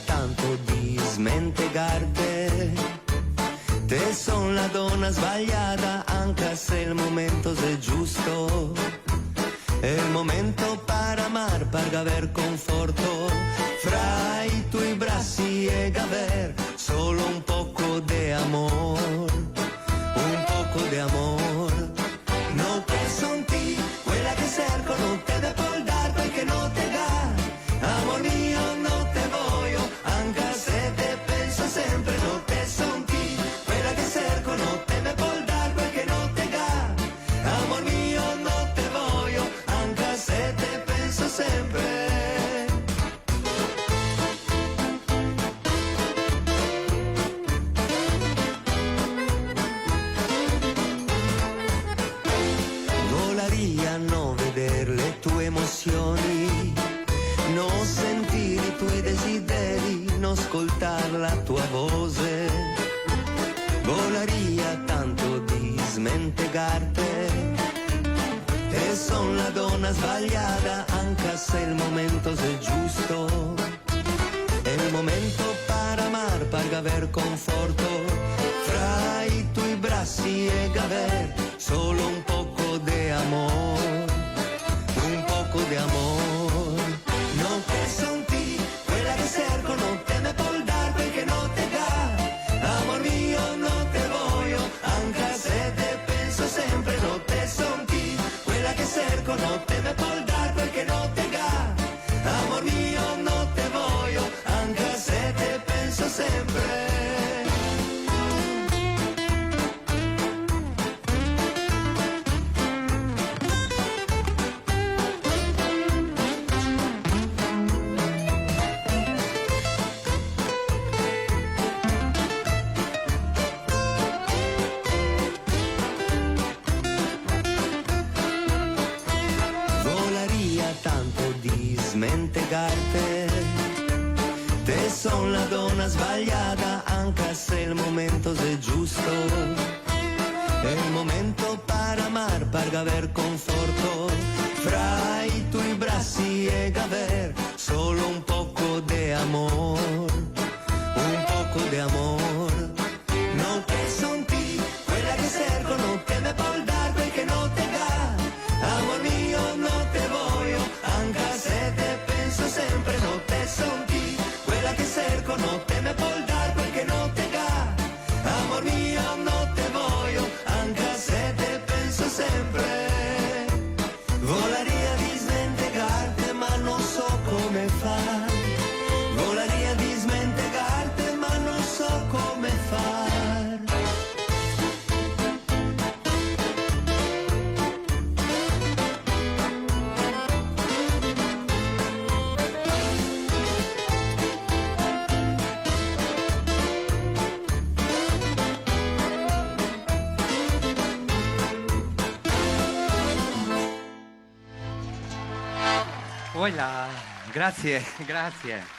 tanto di smentegarte. Te son la donna sbagliata, anche se il momento è giusto. El momento para amar, para haber conforto. Fra i tuoi bracci e gaver solo un poco de amor, un poco de amor. No que son ti, quella che cerco, non te de può dar quel che no te da. Amor mio, no te voglio, anche se te penso sempre. No te son ti, quella che cerco, no te me può dar quel che no te da. Amor mio, no te voglio, anche se te penso sempre. Volaria no vedere le tue emozioni, non sentire i tuoi desideri, non ascoltare la tua voce. Volaria tanto di smentegarte. E son la donna sbagliata, anche se il momento è giusto. È il momento para amar, para aver conforto. Fra i tuoi bracci e gaver solo un poco de amor, un poco de amor. Non che son ti, quella che cerco, non te me può dar quel che no te da. Amor mio, no te voglio, anche se te penso sempre. No te son ti, quella che cerco, no te me può dar quel che no te da. Amor mio, no te voglio, anche se te penso sempre. Volaria tanto di smentegarte. Te son la donna sbagliata, anche se il momento è giusto. È il momento para amar, para aver conforto. Fra i tuoi bracci e gaver solo un poco de amor, un poco de amor. Non che son ti, quella che cerco, non te me può dar quel che no te da. Amor mio, no te voglio, anche se te penso sempre. No te son ti, quella che cerco, no te me può dar quel che no te da. Amor mio, no te voglio, anche se te penso sempre. Volaria di smentegarte, ma non so come far. Volaria di smentegarte, ma non so come far. Voilà, grazie, grazie.